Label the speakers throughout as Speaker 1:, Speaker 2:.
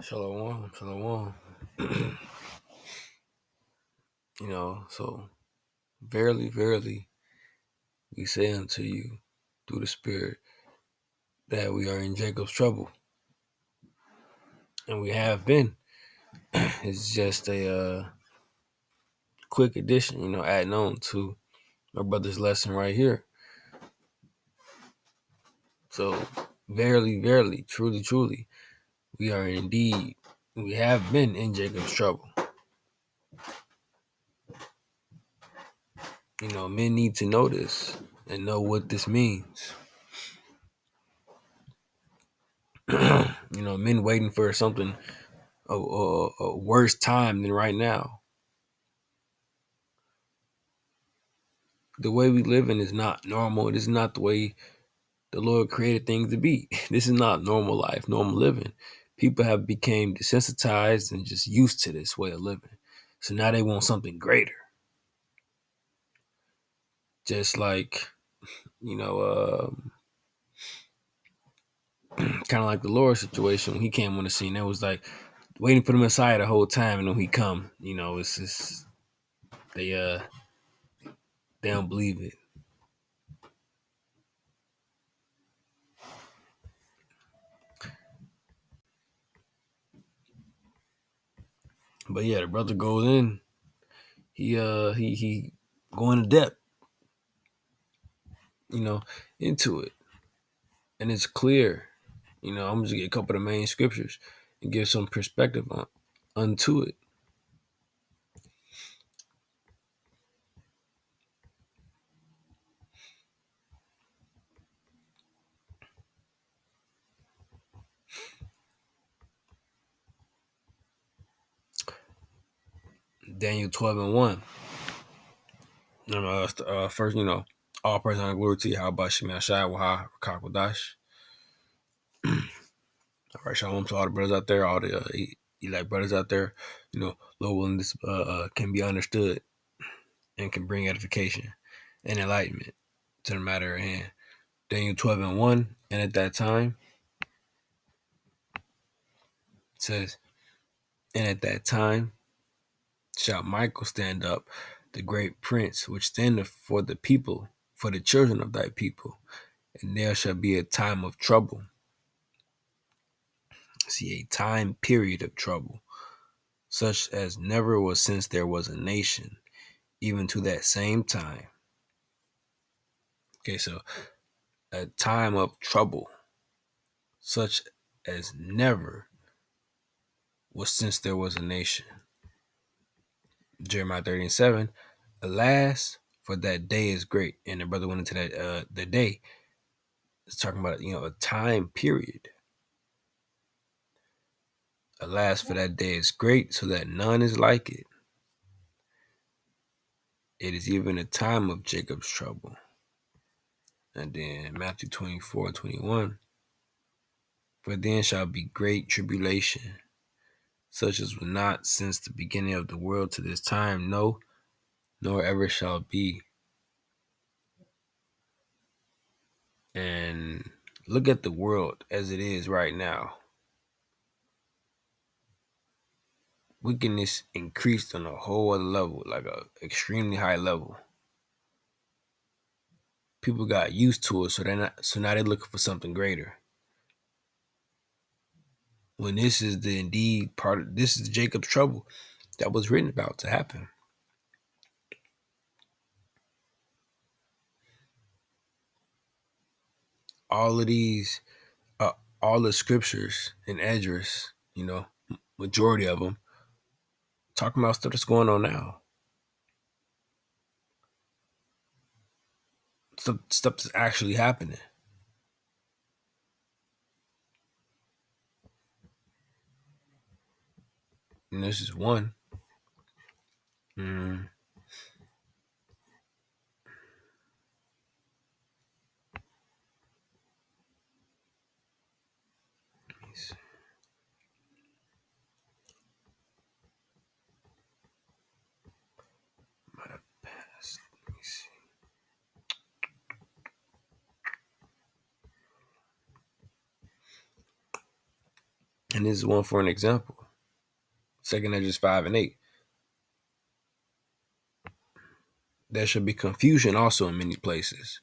Speaker 1: Shalom, shalom. So verily, verily, we say unto you through the Spirit that we are in Jacob's trouble, and we have been. It's just a quick addition, adding on to my brother's lesson right here. So verily, verily, truly, truly, we are indeed, we have been in Jacob's trouble. Men need to know this and know what this means. Men waiting for something a worse time than right now. The way we live in is not normal. It is not the way the Lord created things to be. This is not normal life, normal living. People have become desensitized and just used to this way of living. So now they want something greater. Just like, kind of like the Lord situation when he came on the scene. That was like waiting for the Messiah the whole time, and when he come, it's just they don't believe it. But yeah, the brother goes in. He go into depth, into it, and it's clear. I'm just get a couple of the main scriptures and give some perspective onto it. Daniel 12:1. First, all praise and glory to you. How about Shemel Shai Waha Kakwadash? All right, shalom to all the brothers out there, all the elect brothers out there. Lord willing, this can be understood and can bring edification and enlightenment to the matter at hand. Daniel 12:1, and at that time, it says, and at that time shall Michael stand up, the great prince, which standeth for the people, for the children of thy people, and there shall be a time of trouble. See, a time period of trouble, such as never was since there was a nation, even to that same time. Okay, so a time of trouble, such as never was since there was a nation. Jeremiah 30:7. Alas, for that day is great. And the brother went into that the day. It's talking about a time period. Alas, for that day is great, so that none is like it. It is even a time of Jacob's trouble. And then Matthew 24:21. For then shall be great tribulation, such as was not since the beginning of the world to this time, no, nor ever shall be. And look at the world as it is right now. Wickedness increased on a whole other level, like a extremely high level. People got used to it, so now they're looking for something greater. When this is the indeed this is Jacob's trouble that was written about to happen. All of these, all the scriptures in Esdras, majority of them, talking about stuff that's going on now. Stuff that's actually happening. And this is one. Let me see. And this is one for an example. 2 Ezra 5 and 8. There should be confusion also in many places.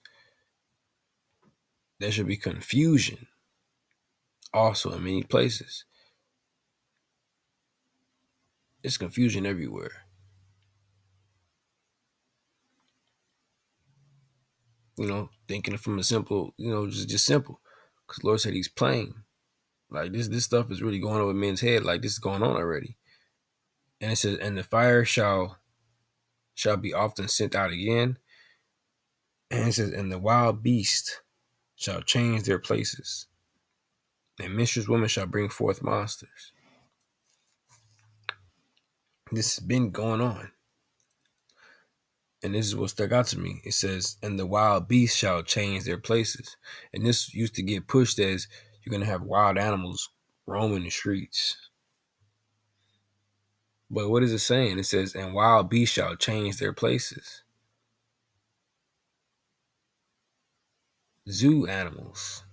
Speaker 1: There should be confusion also in many places. There's confusion everywhere. Thinking from a simple, just simple. Because Lord said he's playing. Like this stuff is really going over men's head. Like this is going on already. And it says, and the fire shall be often sent out again. And it says, and the wild beast shall change their places. And mistress women shall bring forth monsters. This has been going on. And this is what stuck out to me. It says, and the wild beasts shall change their places. And this used to get pushed as you're going to have wild animals roaming the streets. But what is it saying? It says, and wild beasts shall change their places. Zoo animals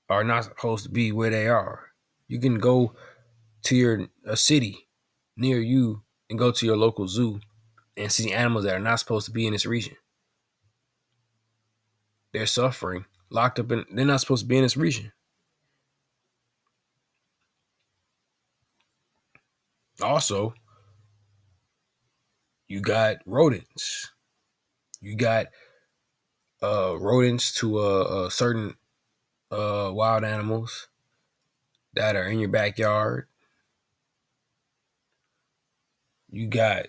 Speaker 1: are not supposed to be where they are. You can go to a city near you and go to your local zoo and see animals that are not supposed to be in this region. They're suffering, locked up they're not supposed to be in this region. Also, you got rodents. You got rodents to certain wild animals that are in your backyard. You got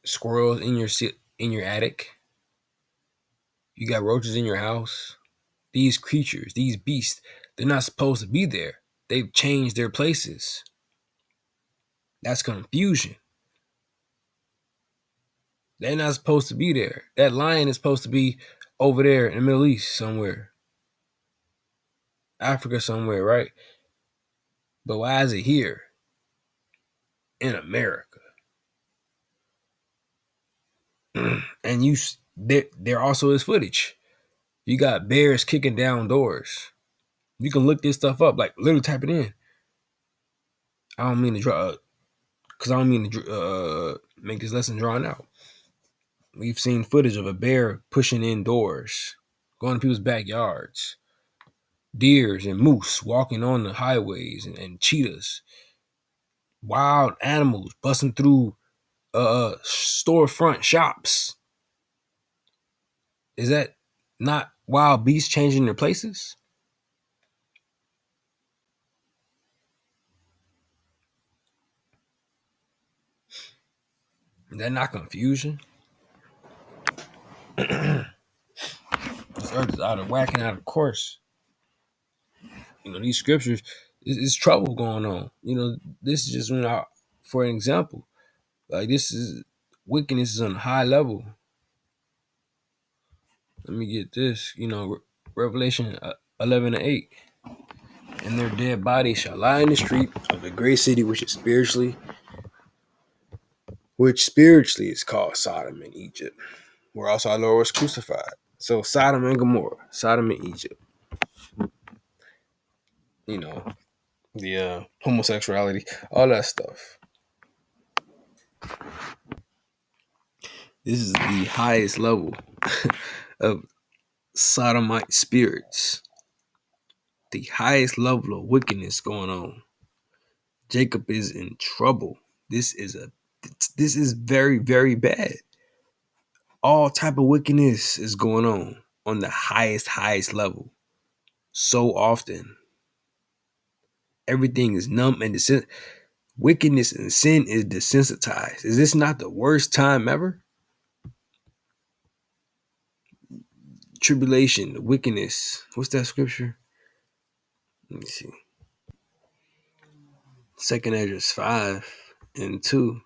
Speaker 1: squirrels in your attic. You got roaches in your house. These creatures, these beasts, they're not supposed to be there. They've changed their places. That's confusion. They're not supposed to be there. That lion is supposed to be over there in the Middle East somewhere. Africa somewhere, right? But why is it here in America? And there also is footage. You got bears kicking down doors. You can look this stuff up, like literally type it in. I don't mean to draw, because I don't mean to make this lesson drawn out. We've seen footage of a bear pushing in doors, going to people's backyards, deers and moose walking on the highways, and cheetahs, wild animals busting through storefront shops. Is that not wild beasts changing their places? Is that not confusion? This earth is out of whack and out of course. These scriptures, it's trouble going on. This is just for an example. Like this is wickedness is on a high level. Let me get this. Revelation 11 and 8. And their dead bodies shall lie in the street of the great city, which spiritually is called Sodom and Egypt, where also our Lord was crucified. So Sodom and Gomorrah, Sodom and Egypt. The homosexuality, all that stuff. This is the highest level of sodomite spirits. The highest level of wickedness going on. Jacob is in trouble. This is very, very bad. All type of wickedness is going on the highest level. So often. Everything is numb and wickedness and sin is desensitized. Is this not the worst time ever? Tribulation, wickedness. What's that scripture? Let me see. 2 Ezra 5 and 2.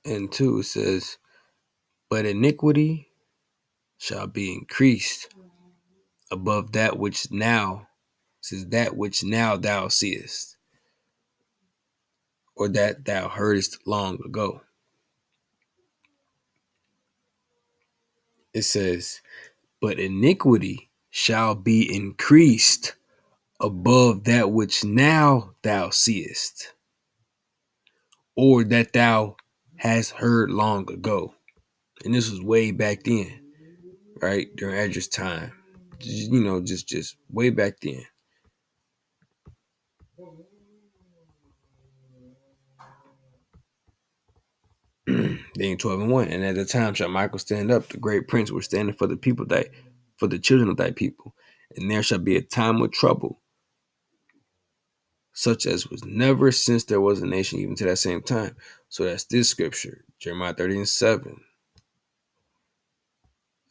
Speaker 1: And 2 it says, but iniquity shall be increased above that which now thou seest, or that thou heardest long ago. It says, but iniquity shall be increased above that which now thou seest, or that thou hast heard long ago. And this was way back then, right? During Ezra's time. Just way back then. Then 12:1. And at the time shall Michael stand up, the great prince was standing for the people for the children of thy people. And there shall be a time of trouble, such as was never since there was a nation, even to that same time. So that's this scripture, Jeremiah 30:7.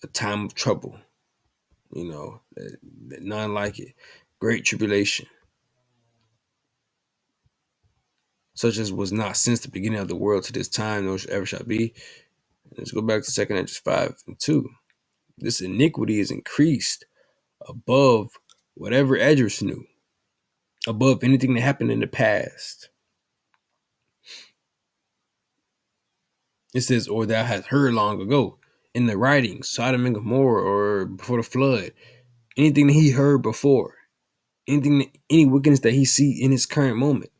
Speaker 1: A time of trouble, none like it. Great tribulation, such as was not since the beginning of the world to this time, nor ever shall be. Let's go back to 2 Ezra 5:2. This iniquity is increased above whatever Esdras knew, above anything that happened in the past. It says, or thou hast heard long ago in the writings, Sodom and Gomorrah, or before the flood, anything that he heard before, any wickedness that he see in his current moment,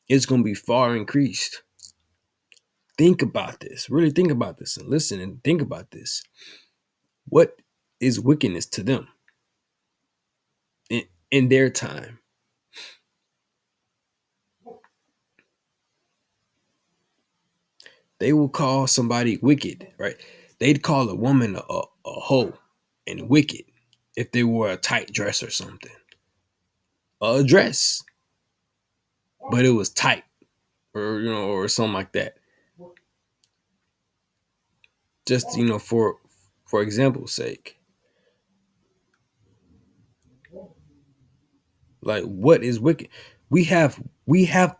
Speaker 1: it's going to be far increased. Think about this. Really think about this and listen and think about this. What is wickedness to them in their time? They will call somebody wicked, right? They'd call a woman a hoe and wicked if they wore a tight dress or something. A dress, but it was tight, or something like that. Just for example's sake. Like, what is wicked? We have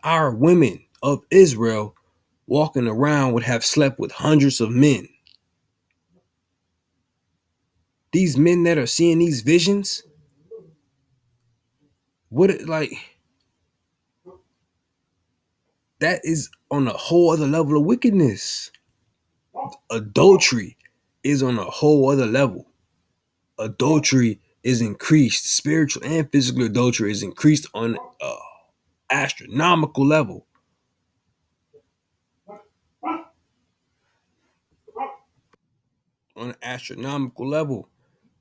Speaker 1: our women of Israel walking around would have slept with hundreds of men. These men that are seeing these visions, that is on a whole other level of wickedness. Adultery is on a whole other level. Adultery is increased. Spiritual and physical adultery is increased on an astronomical level. On an astronomical level.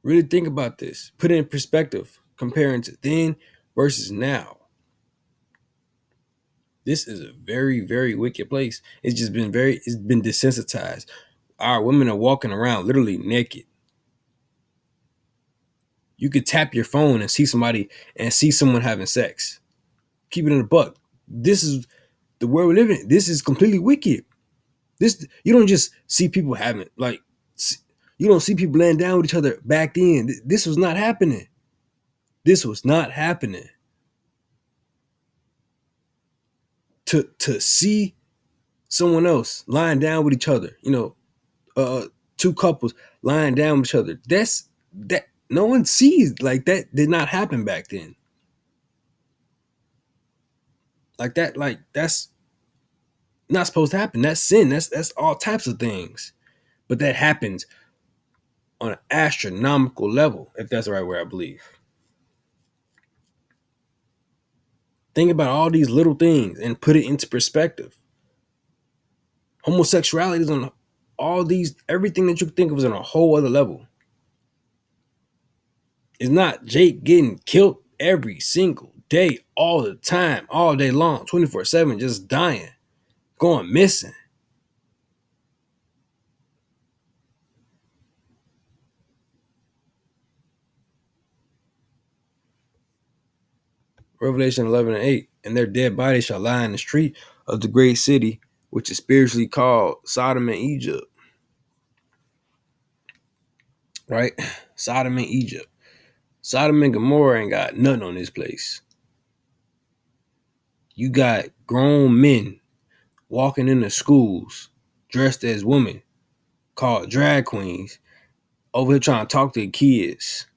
Speaker 1: Really think about this. Put it in perspective. Comparing to then versus now. This is a very, very wicked place. It's been desensitized. Our women are walking around literally naked. You could tap your phone and see someone having sex. Keep it in a buck. This is the world we live in. This is completely wicked. You don't just see people having you don't see people laying down with each other back then. This was not happening. This was not happening. To see someone else lying down with each other, two couples lying down with each other. That no one sees. Like, that did not happen back then. That's not supposed to happen. That's sin. That's all types of things. But that happens on an astronomical level, if that's the right word, I believe. Think about all these little things and put it into perspective. Homosexuality is on everything that you think of is on a whole other level. It's not Jake getting killed every single day, all the time, all day long, 24/7, just dying, going missing. Revelation 11:8, and their dead bodies shall lie in the street of the great city, which is spiritually called Sodom and Egypt. Right? Sodom and Egypt. Sodom and Gomorrah ain't got nothing on this place. You got grown men walking into schools dressed as women called drag queens over here trying to talk to the kids.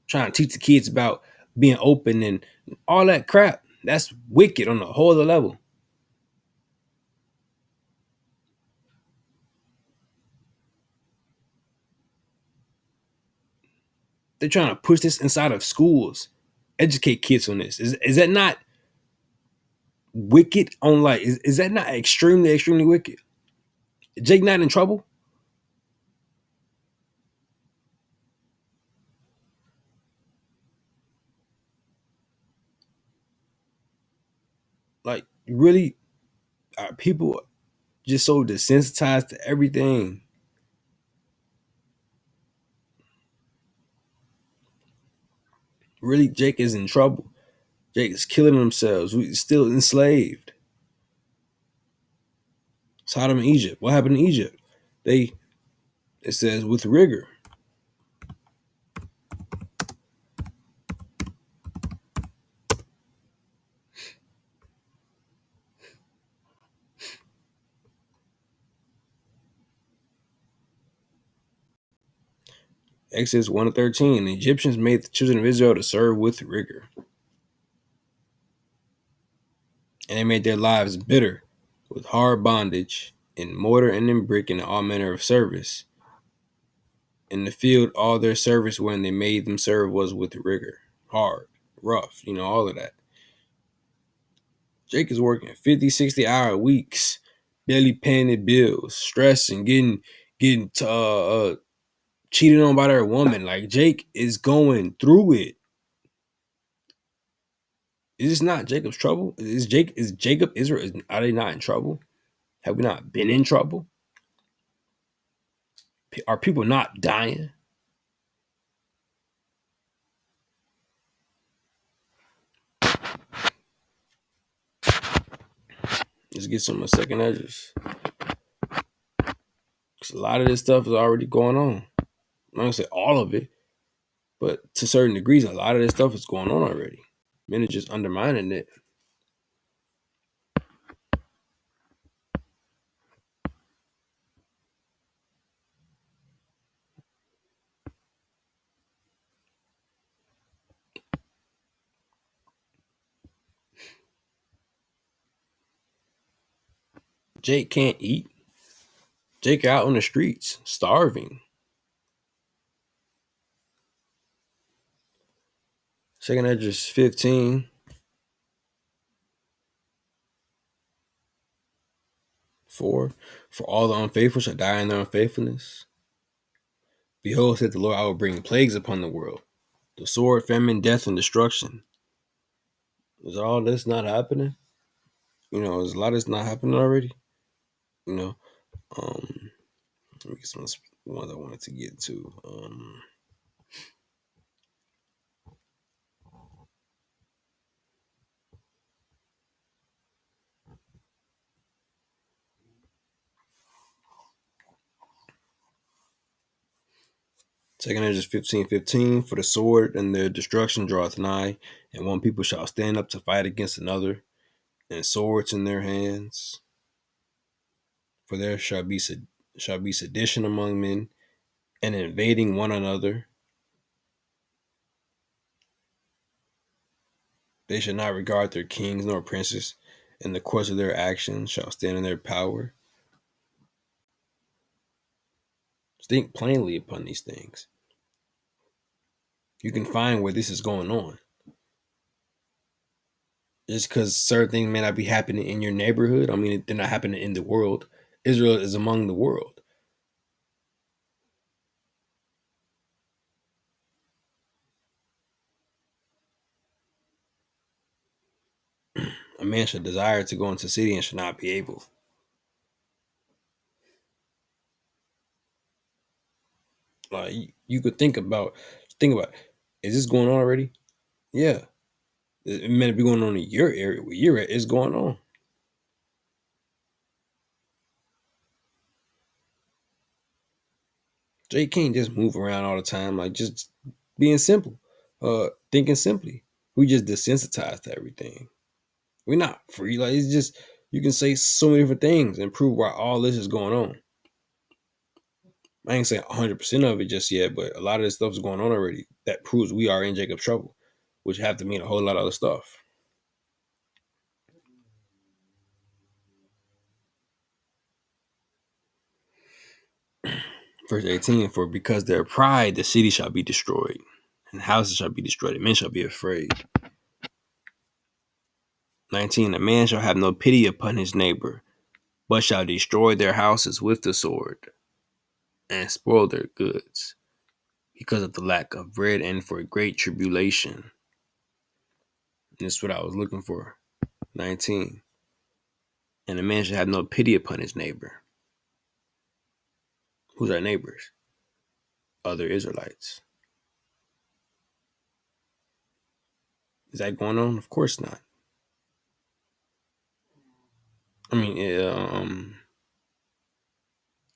Speaker 1: Trying to teach the kids about being open and all that crap. That's wicked on a whole other level. they're trying to push this inside of schools, educate kids on this. Is that not wicked? On like, is that not extremely wicked? Jake not in trouble? Like, really, are people just so desensitized to everything? Really, Jake is in trouble. Jake is killing themselves. We still enslaved. Sodom and Egypt. What happened in Egypt? They It says with rigor. Exodus 1:13. The Egyptians made the children of Israel to serve with rigor, and they made their lives bitter with hard bondage, in mortar and in brick, and all manner of service. In the field, all their service when they made them serve was with rigor, hard, rough, all of that. Jake is working 50, 60-hour weeks, barely paying their bills, stressing, getting cheated on by their woman. Like, Jake is going through it. Is this not Jacob's trouble? Is Jacob Israel? Are they not in trouble? Have we not been in trouble? Are people not dying? Let's get some of the second edges. Because a lot of this stuff is already going on. I'm not gonna say all of it, but to certain degrees, a lot of this stuff is going on already. Men are just undermining it. Jake can't eat. Jake out on the streets, starving. Second Edges 15. For all the unfaithful shall die in their unfaithfulness. Behold, said the Lord, I will bring plagues upon the world, the sword, famine, death, and destruction. Is all this not happening? Is a lot of this not happening already? You know, let me get some ones I wanted to get to. 2 Edges 15:15. For the sword and their destruction draweth nigh, and one people shall stand up to fight against another, and swords in their hands. For there shall be sedition among men, and invading one another. They shall not regard their kings nor princes, and the course of their actions shall stand in their power. Think plainly upon these things. You can find where this is going on. Just because certain things may not be happening in your neighborhood, I mean, they're not happening in the world. Israel is among the world. A man should desire to go into the city and should not be able. Like, you could think about, is this going on already? Yeah. It may be going on in your area where you're at. It's going on. So you can't just move around all the time, like just being simple, thinking simply. We just desensitized to everything. We're not free. Like, it's just, you can say so many different things and prove why all this is going on. I ain't saying 100% of it just yet, but a lot of this stuff is going on already. That proves we are in Jacob's trouble, which have to mean a whole lot of other stuff. Verse 18, for because their pride, the city shall be destroyed. and houses shall be destroyed, and men shall be afraid. 19. A man shall have no pity upon his neighbor, but shall destroy their houses with the sword, and spoil their goods, because of the lack of bread and for great tribulation. And this is what I was looking for. 19. And a man shall have no pity upon his neighbor. Who's our neighbors? Other Israelites. Is that going on? Of course not. I mean,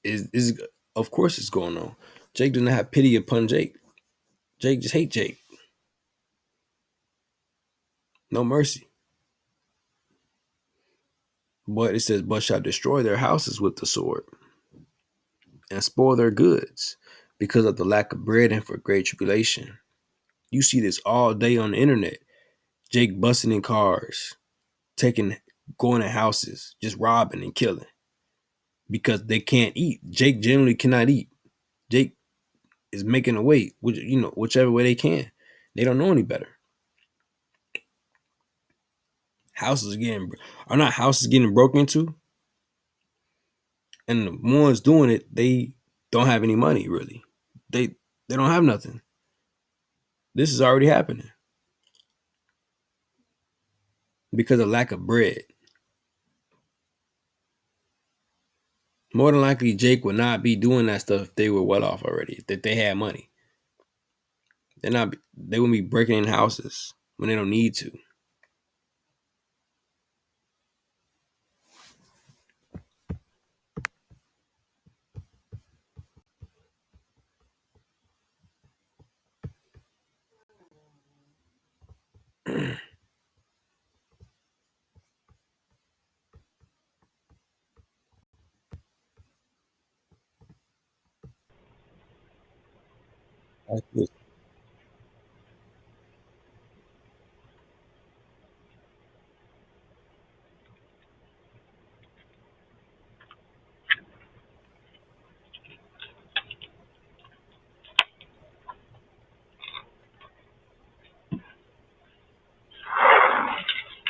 Speaker 1: is of course it's going on. Jake does not have pity upon Jake. Jake just hate Jake. No mercy. But it says, but shall destroy their houses with the sword, and spoil their goods, because of the lack of bread and for great tribulation. You see this all day on the internet. Jake busting in cars, going to houses, just robbing and killing because they can't eat. Jake generally cannot eat. Jake is making a way, whichever way they can. They don't know any better. Houses getting broken into, and the ones doing it, they don't have any money really. They don't have nothing. This is already happening because of lack of bread. More than likely, Jake would not be doing that stuff if they were well off already. If they had money, they wouldn't be breaking in houses when they don't need to.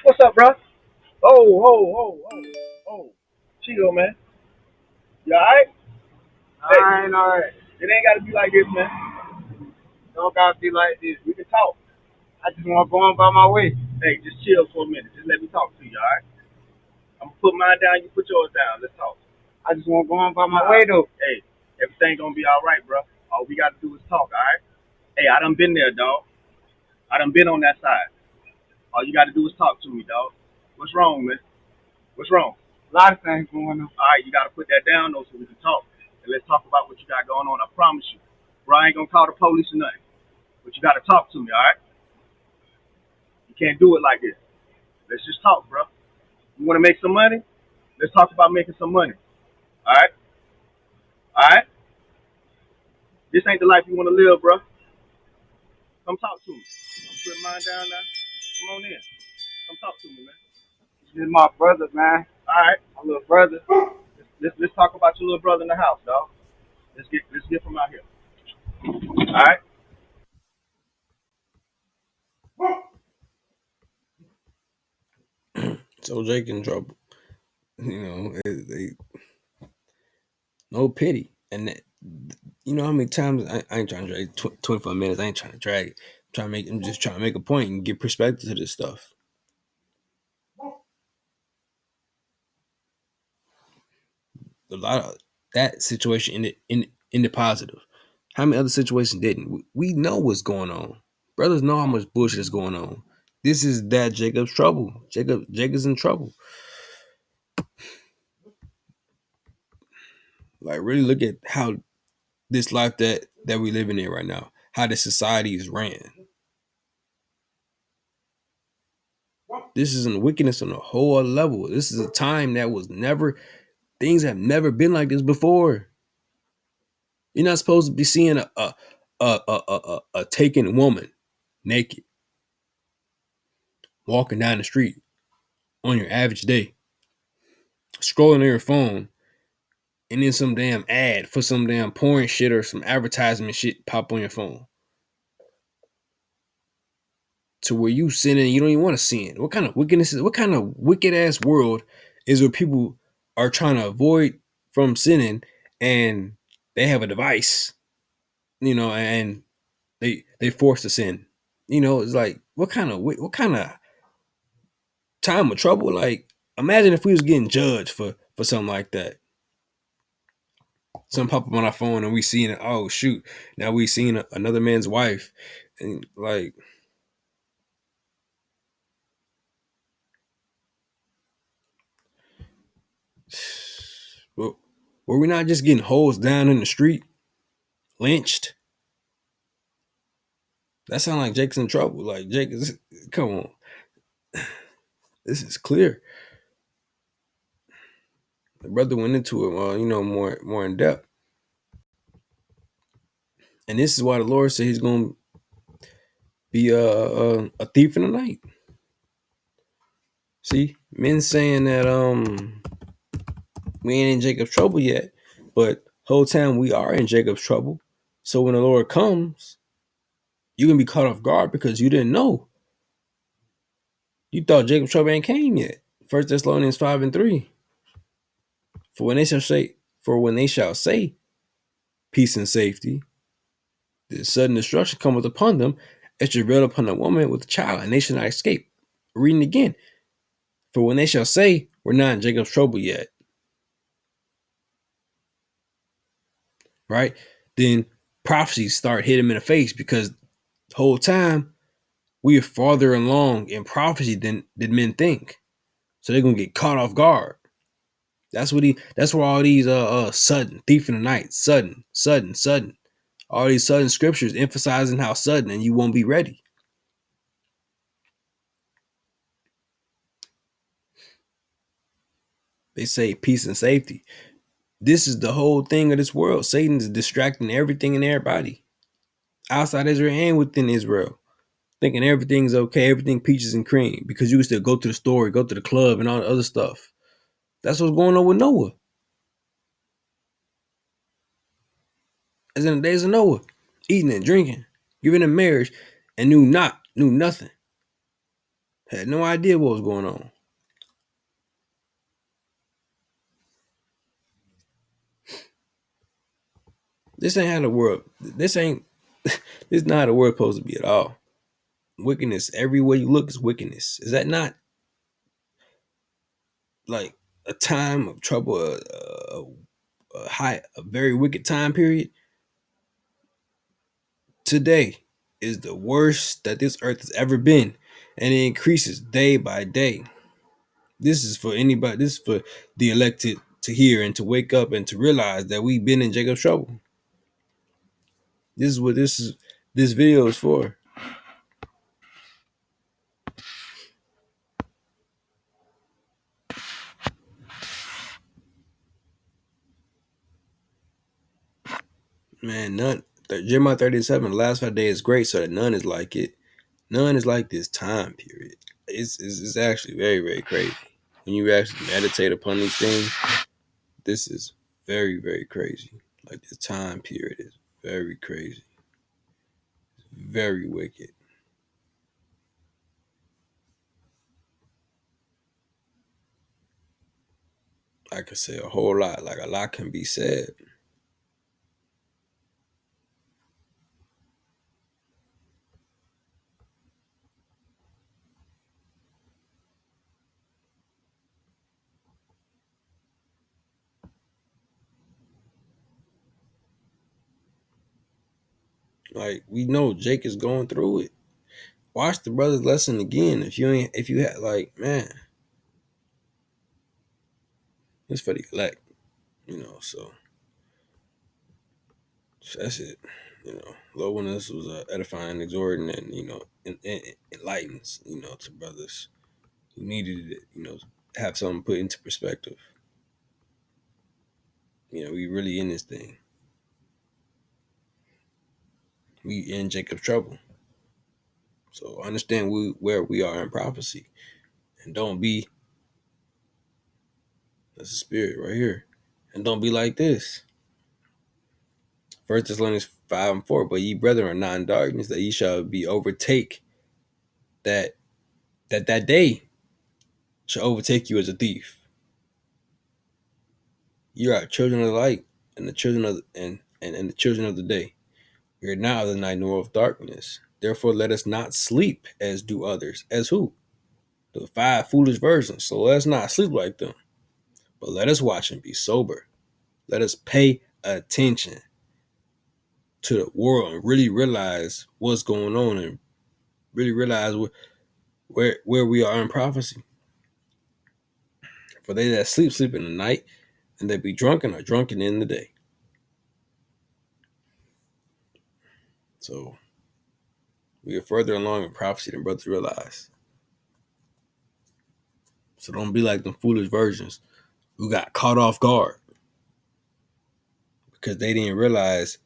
Speaker 2: What's up, bro? Oh. Chill, man. You alright? I ain't alright. It ain't gotta be like this, man. Don't gotta be like this. We can talk. I just wanna go on by my way. Hey, just chill for a minute. Just let me talk to you, alright? I'm gonna put mine down, you put yours down. Let's talk. I just wanna go on by my way, though. Hey, everything gonna be alright, bro. All we gotta do is talk, alright? Hey, I done been there, dog. I done been on that side. All you gotta do is talk to me, dog. What's wrong, man? What's wrong? A lot of things going on. All right, you got to put that down, though, so we can talk. And let's talk about what you got going on. I promise you. Bro, I ain't going to call the police or nothing. But you got to talk to me, all right? You can't do it like this. Let's just talk, bro. You want to make some money? Let's talk about making some money. All right? All right? This ain't the life you want to live, bro. Come talk to me. I'm putting mine down now. Come on in. Come talk to me, man. This is my brother, man. All right, my little brother. Let's talk about your little brother in the house, dog. Let's get from out here. All right.
Speaker 1: So Jake in trouble. No pity. And you know how many times I ain't trying to drag 25 minutes. I ain't trying to drag it. I'm just trying to make a point and get perspective to this stuff. A lot of that situation in the positive. How many other situations didn't? We know what's going on. Brothers know how much bullshit is going on. This is that Jacob's trouble. Jacob's in trouble. Like really look at how this life that we living in right now, how the society is ran. This is a wickedness on a whole other level. This is a time that was never, things have never been like this before. You're not supposed to be seeing a taken woman naked walking down the street on your average day, scrolling on your phone, and then some damn ad for some damn porn shit or some advertisement shit pop on your phone. to where you sinning, you don't even want to sin. What kind of wickedness is? What kind of wicked ass world is where people are trying to avoid from sinning, and they have a device, and they force to sin. It's like what kind of time of trouble? Like, imagine if we was getting judged for something like that. Some pop up on our phone and we seeing it. Oh shoot! Now we seeing another man's wife, and like, well, were we not just getting hosed down in the street, lynched? That sounds like Jake's in trouble. Like Jake is, come on, this is clear. The brother went into it, more in depth, and this is why the Lord said He's going to be a thief in the night. See, men saying that we ain't in Jacob's trouble yet, but whole time we are in Jacob's trouble. So when the Lord comes, you're gonna be caught off guard because you didn't know. You thought Jacob's trouble ain't came yet. 1 Thessalonians 5:3. For when they shall say peace and safety, the sudden destruction cometh upon them, as should rail upon a woman with a child, and they shall not escape. Reading again. For when they shall say, we're not in Jacob's trouble yet, right? Then prophecies start hitting them in the face because the whole time we are farther along in prophecy than men think. So they're gonna get caught off guard. That's where all these sudden, thief in the night, sudden. All these sudden scriptures emphasizing how sudden, and you won't be ready. They say peace and safety. This is the whole thing of this world. Satan is distracting everything and everybody outside Israel and within Israel, thinking everything's okay, everything peaches and cream, because you can still go to the store, go to the club, and all the other stuff. That's what's going on with Noah. As in the days of Noah, eating and drinking, giving in marriage, and knew nothing. Had no idea what was going on. This ain't how the world. This ain't. This is not how the world supposed to be at all. Wickedness everywhere you look is wickedness. Is that not like a time of trouble, a very wicked time period? Today is the worst that this earth has ever been, and it increases day by day. This is for anybody. This is for the elected to hear and to wake up and to realize that we've been in Jacob's trouble. This is what this video is for. Man, none. Jeremiah 37, the last 5 days is great, so that none is like it. None is like this time period. It's actually very, very crazy. When you actually meditate upon these things, this is very, very crazy. Like, this time period is very crazy. Very wicked. I could say a whole lot. Like, a lot can be said. Like, we know Jake is going through it. Watch the brother's lesson again. If you had, like, man, it's for the elect, so that's it. Lord one of us was edifying, exhorting, and enlightens, to brothers who needed it, have something put into perspective. We really in this thing. We in Jacob's trouble. So understand where we are in prophecy, and don't be. That's the spirit right here, and don't be like this. 1 Thessalonians 5:4. But ye brethren are not in darkness, that ye shall be overtake that that day shall overtake you as a thief. You are children of the light and the children of and the children of the day. We are not of the night nor of darkness. Therefore, let us not sleep as do others. As who? The five foolish virgins. So let us not sleep like them. But let us watch and be sober. Let us pay attention to the world and really realize what's going on and really realize where we are in prophecy. For they that sleep, sleep in the night, and they be drunken are drunken in the day. So we are further along in prophecy than brothers realize. So don't be like them foolish virgins who got caught off guard because they didn't realize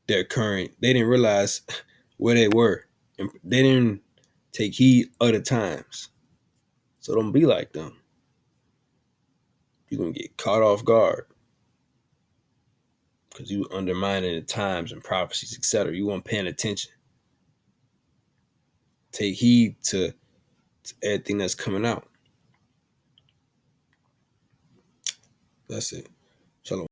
Speaker 1: they didn't realize where they were. And they didn't take heed of the times. So don't be like them. You're going to get caught off guard because you undermining the times and prophecies, etc. You weren't paying attention. Take heed to everything that's coming out. That's it. Shalom.